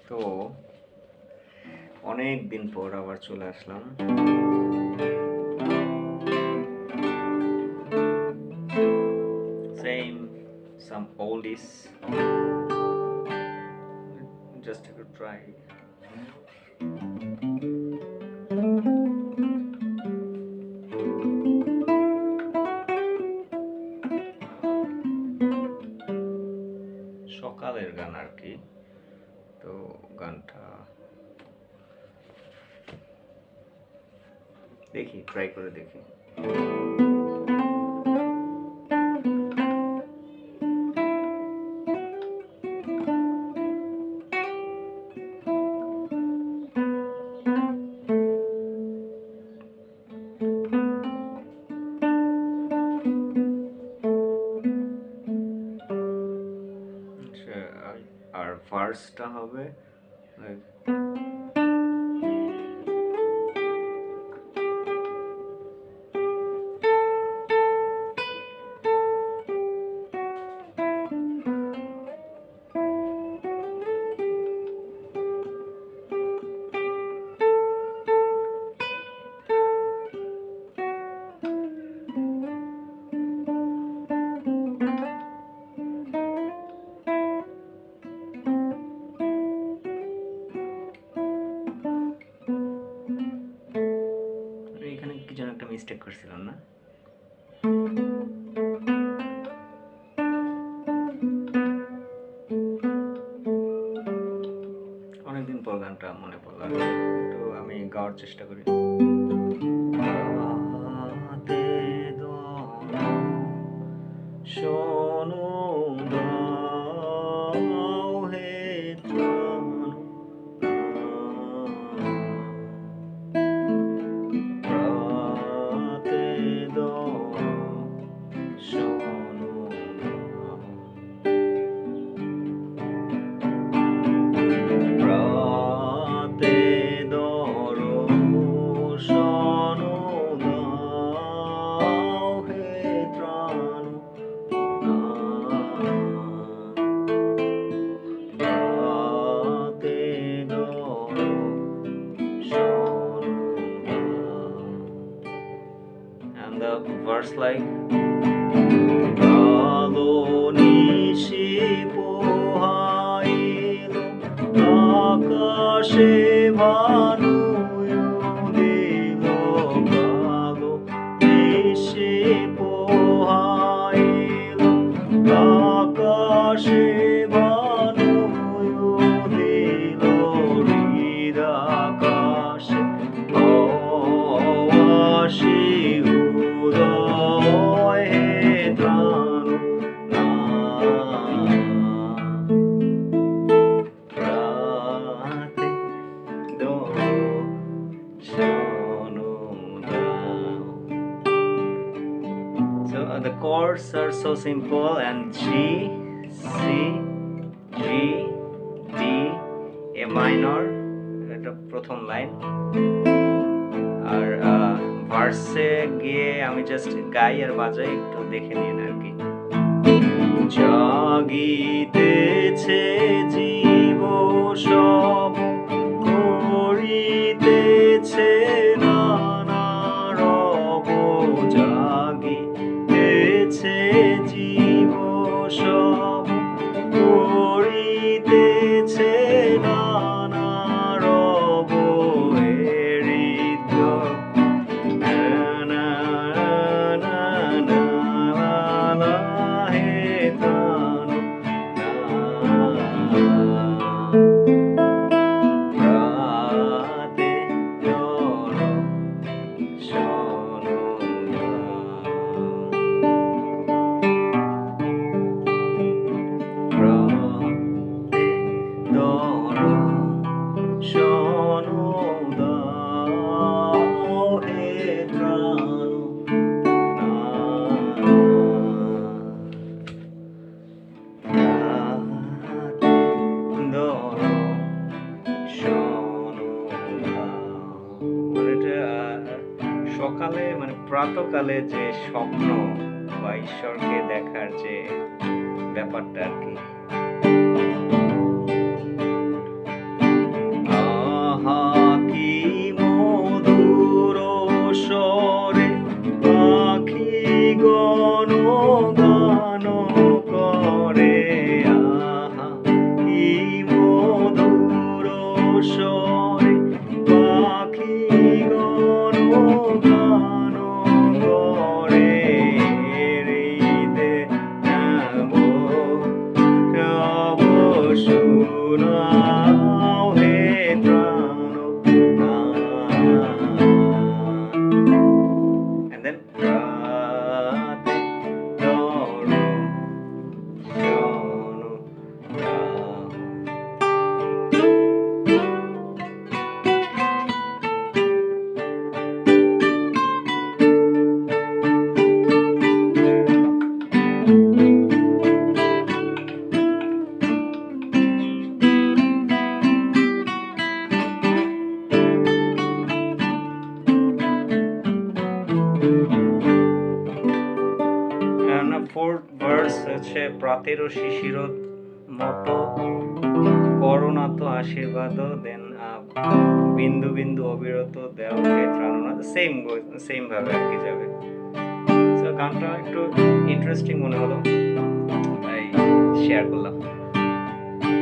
তো অনেক দিন পর আবার চলে আসলাম। Same, some oldies. Just to try. সকালের গান আর কি। তো গানটা দেখি, ট্রাই করে দেখি। আর ফার্স্টটা হবে এখানে কি যেন একটা মিস্টেক করছিলাম না? অনেকদিন পর গানটা মনে পড়লো, তো আমি গাওয়ার চেষ্টা করি। শোনো দাও হে প্রাণ, প্রাতে দাও শোনো দাও, প্রাতে ধরো শোনো দাও হে প্রাণ, প্রাতে ধরো শোনো দাও। And the verse like কালো নিশি পোহাইলো আকাশে ভানু দিল, কালো নিশি পোহাইলো আকাশে ভানু দিল, হৃদাকাশে অবাসি উদয় হে প্রাণ, প্রাতে ধরো শোনো দাও। So the chords are so simple, and G, C, G, D, A minor, এটা প্রথম লাইন। আর ভার্সে গিয়ে আমি জাস্ট গাই আর বাজাই, একটু দেখে নিন আর কি। জাগিতেছে জীব সব, করিতেছে নানা রব, জাগিতেছে জীব সব, করিতেছে নানা রব, সকালে মানে প্রাতকালে যে স্বপ্ন বা ঈশ্বরকে দেখার যে ব্যাপারটা আর কি। স্বরে পাখিগণ গান করে হৃদে নব সব শুনাও হে and then রাতে দর্শন ফোর্থ ভার্স হচ্ছে প্রাতের ও শিশির মতো করোনা তো আশীর্বাদ দেন বিন্দু বিন্দু অবিরত দেওকে ত্রাণনা সেম ভাবে আর কি যাবে। তো গানটা একটু ইন্টারেস্টিং মনে হলো তাই শেয়ার করলাম।